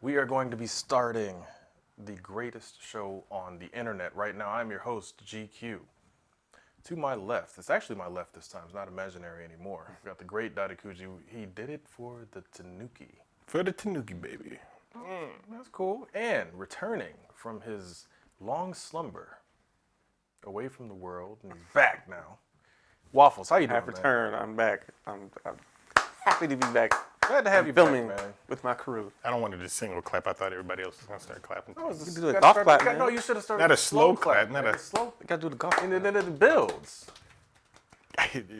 We are going to be starting the greatest show on the internet right now. I'm your host, GQ. To my left, it's actually my left this time, it's not imaginary anymore. We've got the great Dadakuji. He did it for the Tanuki. For the Tanuki, baby. That's cool. And returning from his long slumber away from the world, and he's back now. Waffles, how you doing, I've returned. I'm back. I'm happy to be back. Glad to have you filming back, man. with my crew. I don't want to just single clap. I thought everybody else was going to start clapping. No, You do a golf clap, man. No, you should have started Not a with slow clap, not man. a- slow. You gotta do the golf. And then it builds.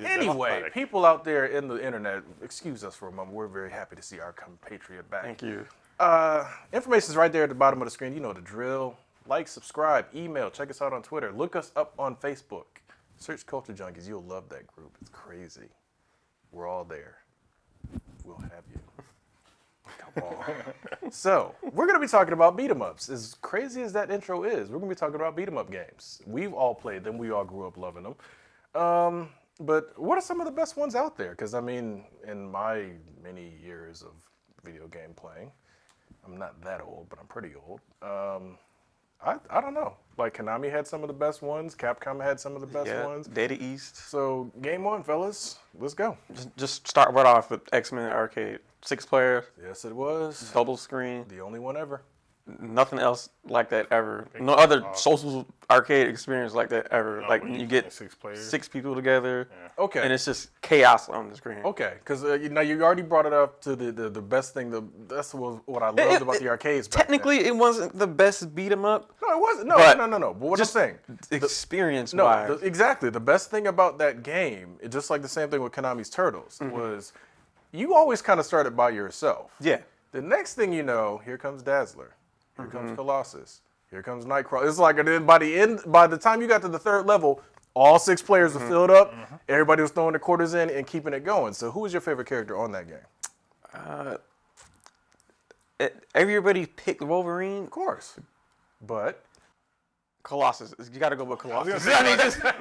Anyway, people out there in the internet, excuse us for a moment. We're very happy to see our compatriot back. Thank you. Information is right there at the bottom of the screen. You know the drill. Like, subscribe, email. Check us out on Twitter. Look us up on Facebook. Search Culture Junkies. You'll love that group. It's crazy. We're all there. We'll have you. Come on. So, we're going to be talking about beat-em-ups. As crazy as that intro is, we're going to be talking about beat-em-up games. We've all played them. We all grew up loving them. But what are some of the best ones out there? Because, I mean, in my many years of video game playing, I'm not that old, but I'm pretty old. I don't know. Like, Konami had some of the best ones. Capcom had some of the best ones. Data East. So, game one, fellas. Let's go. Just start right off with X-Men Arcade. 6 players, Yes, it was. double screen. The only one ever. Nothing else like that ever. No other social arcade experience like that ever. Like when you you get play 6 players. 6 people together, Okay. and it's just chaos on the screen. Okay, because now you already brought it up to the best thing. That's what I loved about the arcades. Back Technically, it wasn't the best beat 'em up. then. No, it wasn't. No, but no. But what I'm just saying, experience no, wise. exactly. The best thing about that game, just like the same thing with Konami's Turtles, was you always kind of started by yourself. Yeah. The next thing you know, here comes Dazzler, here comes Colossus, here comes Nightcrawler. It's like by the time you got to the third level, all 6 players were filled up. Everybody was throwing the quarters in and keeping it going. So, who was your favorite character on that game? Everybody picked Wolverine. Of course, but Colossus. You got to go with Colossus. I mean, just, that.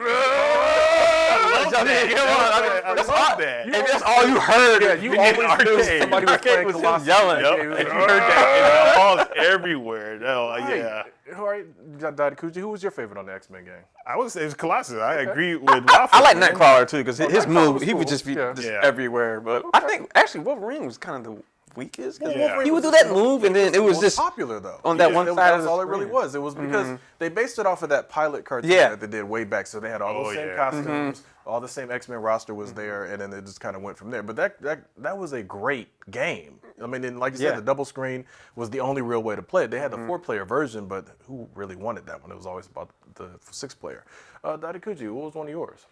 that's all you heard. yeah, you in always knew arcade. somebody was Arcade playing was Colossus. yelling. Yep. Yeah, And you heard that in the halls everywhere. No, yeah. All right, Dadakuji, who was your favorite on the X-Men game? I would say it was Colossus. I agree with Waffle. I like man. Nightcrawler too because his Nightcrawler move was he would cool. just be Yeah. just Yeah. everywhere. But I think actually Wolverine was kind of the weakest because Yeah. he would do that move and then it was Most just popular though. on that Yeah, one that side was of the all it really screen. was. It was because they based it off of that pilot cartoon Yeah. that they did way back. So they had all those same yeah. costumes, all the same X-Men roster was there, and then it just kind of went from there. But that was a great game. I mean, and like you said, Yeah. the double screen was the only real way to play it. They had the 4-player version, but who really wanted that one? It was always about the 6-player. Dadakuji, what was one of yours?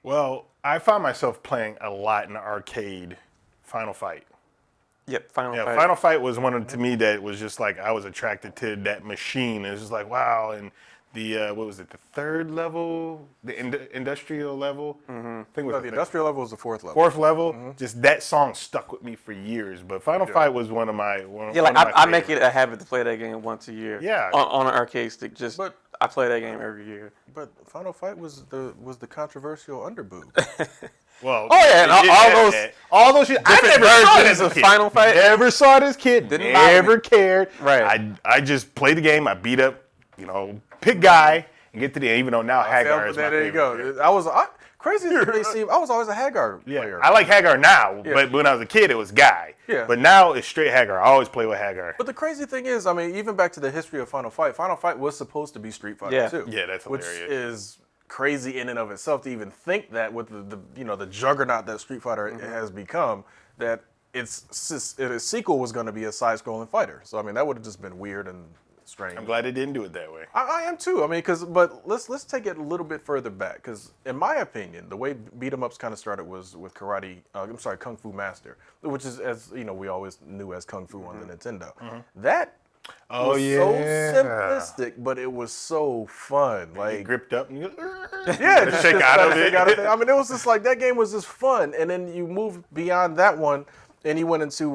Well, I found myself playing a lot in the arcade Final Fight. Yep, Final Yeah, Fight. Final Fight was one of, to me, that was just like, I was attracted to that machine. It was just like, wow. And the, what was it, the 3rd level? The industrial level? I think it was No, the industrial level was the 4th level. 4th level. Just that song stuck with me for years. But Final Fight was one of my Yeah, like I make it a habit to play that game once a year. Yeah. On an arcade stick. Just But- I play that game every year. But Final Fight was the controversial underboob. Well, Oh, yeah, and it did all have those that. All those shit. I different never saw it versions as a of kid. Final Fight. Never saw it as a kid. Didn't bother Never me. cared. Right. I just played the game. I beat up, pick guy and get to the end. Even though now Hagar is my there you favorite. go. Crazy as they seem. I was always a Hagar Yeah, player. I like Hagar now, but when I was a kid, it was Guy. Yeah. But now it's straight Hagar. I always play with Hagar. But the crazy thing is, I mean, even back to the history of Final Fight was supposed to be Street Fighter Yeah. 2. Yeah, that's which hilarious. is crazy in and of itself to even think that with the juggernaut that Street Fighter has become, that its sequel was going to be a side-scrolling fighter. So I mean, that would have just been weird and strange. I'm glad it didn't do it that way. I am too. I mean, but let's take it a little bit further back, because in my opinion, the way beat 'em ups kind of started was with Kung Fu Master, which is, as you know, we always knew as Kung Fu on the Nintendo. That Oh, was yeah. so simplistic, but it was so fun. You Like, gripped up and you yeah, just shake out trying of to it. shake out of I mean, it was just like that game was just fun, and then you moved beyond that one, and you went into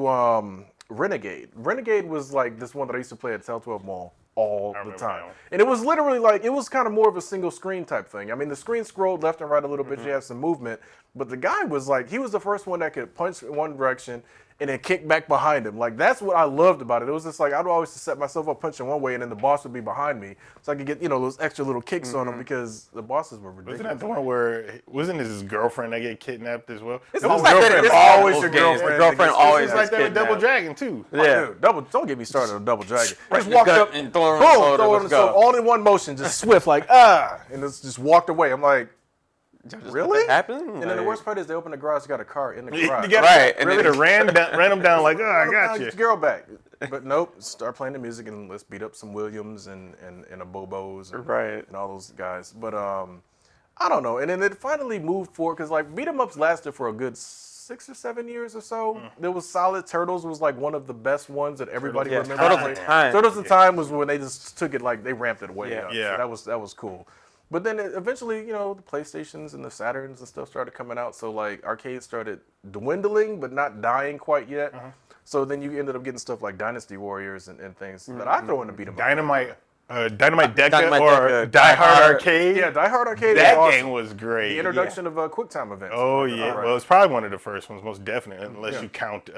Renegade. Renegade was like this one that I used to play at Telltale Mall all the remember time. that one. And it was literally like, it was kind of more of a single screen type thing. I mean, the screen scrolled left and right a little bit, you have some movement, but the guy was like, he was the first one that could punch in one direction and then kick back behind him. Like, that's what I loved about it. It was just like, I'd always set myself up punching one way, and then the boss would be behind me. So I could get, those extra little kicks on him because the bosses were ridiculous. Wasn't that the one where, wasn't his girlfriend that get kidnapped as well? It's It was always like that. girlfriend. It's always your Games. girlfriend. The girlfriend that gets- always It's like that with kidnapped. Double Dragon, too. Yeah. Dude, don't get me started on Double Dragon. Right Just in the walked gut up, and throw it on boom, the shoulder, throw it on let's the shoulder, go. all in one motion, just swift, like, and it's just walked away. I'm like, really? Happened? And then the worst part is they open the garage, got a car in the You garage. got Right, and and then then- ran him down like, oh, I Now got get you. your girl back. But nope, start playing the music and let's beat up some Williams and a Bobos and, Right. and all those guys. But I don't know. And then it finally moved forward because like beat 'em ups lasted for a good 6 or 7 years or so. There was solid. Turtles was like one of the best ones that everybody Yeah, remembers. Turtles in Like, Time. Turtles in Time was when they just took it like they ramped it way Yeah. up. Yeah. So that was cool. But then eventually, the PlayStations and the Saturns and stuff started coming out. So like arcades started dwindling, but not dying quite yet. So then you ended up getting stuff like Dynasty Warriors and things that I throw in the beat 'em up. Dynamite Deca Dynamite or Deca, Die Hard Die Arcade. Yeah, Die Hard Arcade that is awesome. game was great. The introduction of QuickTime events. Oh yeah, Right. well it's probably one of the first ones, most definitely, unless Yeah. you count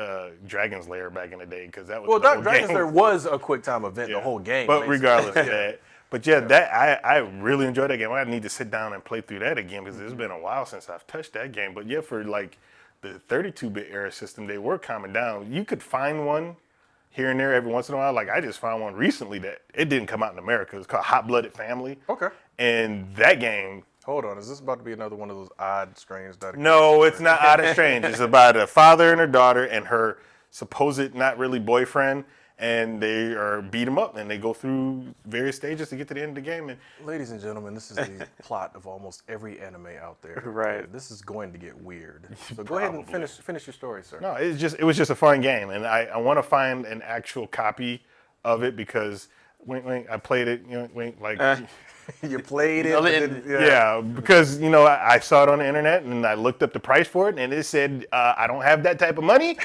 Dragon's Lair back in the day, because that was Well, the whole Dragon's game. Lair was a QuickTime event, the whole game. But basically. regardless of that, but yeah, that I really enjoyed that game. I need to sit down and play through that again because it's been a while since I've touched that game. But yeah, for like the 32-bit era system, they were calming down. You could find one here and there every once in a while. Like I just found one recently that it didn't come out in America. It's called Hot Blooded Family. Okay. And that game, Hold on, is this about to be another one of those odd, strange? no, it's not Odd and Strange. It's about a father and a daughter and her supposed not really boyfriend, and they are beat him up and they go through various stages to get to the end of the game. And Ladies and gentlemen, this is the plot of almost every anime out there. Right. This is going to get weird. So go ahead and Probably. finish your story, sir. no, it was just a fun game, and I want to find an actual copy of it because when I played it, You played it. No, but it- then- yeah, because I saw it on the internet and I looked up the price for it and it said I don't have that type of money.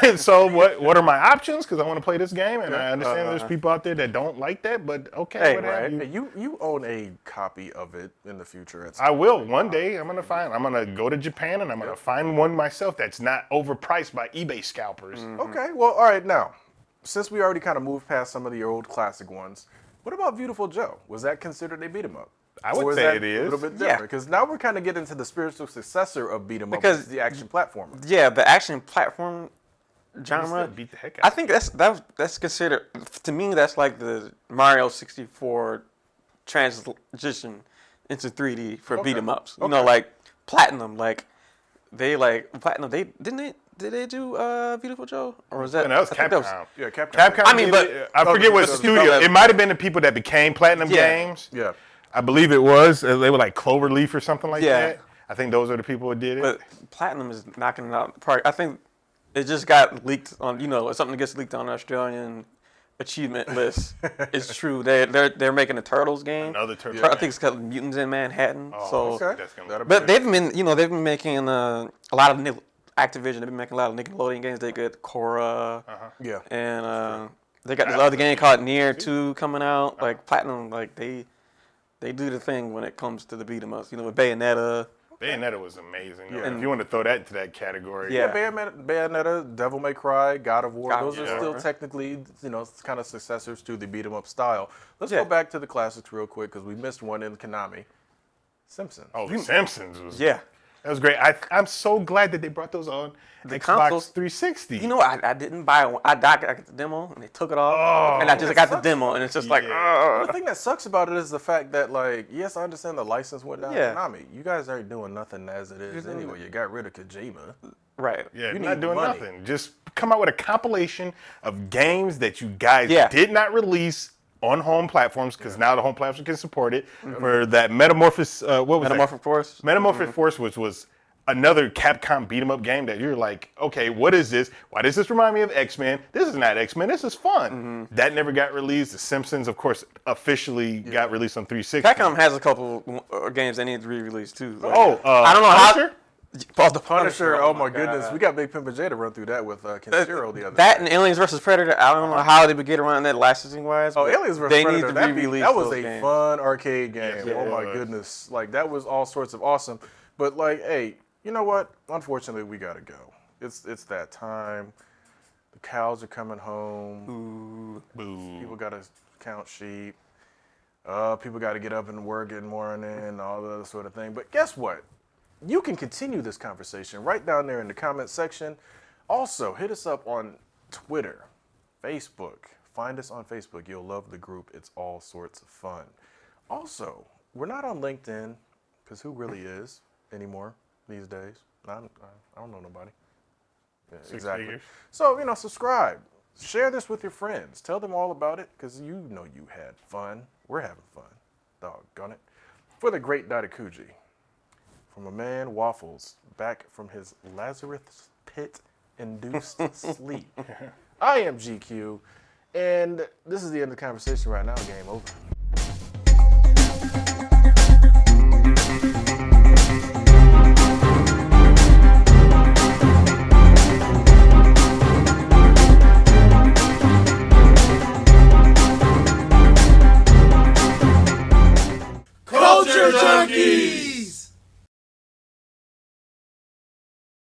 And so what are my options? Because I want to play this game and I understand there's people out there that don't like that, but okay, Hey, whatever. right. You- Hey, you own a copy of it in the future. At some I will one day. I'm gonna go to Japan and I'm gonna find one myself that's not overpriced by eBay scalpers. Okay, well, all right, now, since we already kind of moved past some of the old classic ones, what about Beautiful Joe? Was that considered a beat 'em up? I would Or say that it is. a little bit Yeah. different, because now we're kind of getting to the spiritual successor of beat 'em up, Because- which is the action platformer. Yeah, the action platform genre. Still beat the heck out I of think that's considered, to me, that's like the Mario 64 transition into 3D for beat 'em ups. You know, Okay. like Platinum, did they do Beautiful Joe, or was that? And that was I think Capcom. Yeah, Capcom. Capcom. I mean, did but- it. I forget what but- studio. It might have been the people that became Platinum Yeah. Games. Yeah. I believe it was. They were like Cloverleaf or something like Yeah. that. I think those are the people who did it. But Platinum is knocking it out of the park. I think it just got leaked on. Something that gets leaked on the Australian achievement list. It's true. They're making a Turtles game. Another Turtles I game. think it's called Mutants in Manhattan. Oh, so, okay. that's gonna That'll be be but they've been making a lot of Activision. They've been making a lot of Nickelodeon games. They get Korra, Yeah. and they got this other game called Nier 2 coming out. Like Platinum, like they do the thing when it comes to the beat 'em ups. With Bayonetta. Bayonetta was amazing. Yeah. If you want to throw that into that category. Yeah. Bayonetta, Devil May Cry, God of War, God those of are War. still technically, kind of successors to the beat 'em up style. Let's Yeah. go back to the classics real quick because we missed one in Konami. Simpsons. Oh, The Simpsons was. Yeah. That was great. I'm so glad that they brought those on Xbox consoles. 360. I didn't buy one. I got the demo and they took it off, Oh, and I just got the demo, and it's just like, Yeah. The thing that sucks about it is the fact that, like, yes, I understand the license went down Yeah. to Konami. You guys aren't doing nothing as it is anyway. You got rid of Kojima. right. Yeah, You you're need not doing money. nothing. Just come out with a compilation of games that you guys Yeah. did not release on home platforms because now the home platforms can support it. For that Metamorphosis, what was Metamorphic Force. that? Metamorphic Force, which was another Capcom beat 'em up game that you're like, okay, what is this? Why does this remind me of X-Men? This is not X-Men. This is fun. That never got released. The Simpsons, of course, officially got released on 360. Capcom has a couple games they need to re-release too. Like, I don't know Punisher? how. The Punisher, oh my God. goodness. We got Big Pimp and J to run through that with Kenshiro the other That day. and Aliens vs Predator. I don't know how they would get around that licensing wise. Oh, Aliens vs. They Predator, need to re-release that was those a games. fun arcade game. Yes, Oh it my was. goodness. Like, that was all sorts of awesome. But, like, hey, you know what? Unfortunately, we got to go. It's that time. The cows are coming home. Ooh. Boo. People got to count sheep. People got to get up and work in the morning, all the other sort of thing. But guess what? You can continue this conversation right down there in the comment section. Also, hit us up on Twitter, Facebook. Find us on Facebook. You'll love the group. It's all sorts of fun. Also, we're not on LinkedIn, because who really is anymore these days? I don't know nobody. Yeah, exactly. Figures. So, subscribe. Share this with your friends. Tell them all about it, because you know you had fun. We're having fun. Doggone it. For the great Dadakuji, from a man Waffles, back from his Lazarus Pit-induced sleep. I am GQ, and this is the end of the conversation right now. Game over.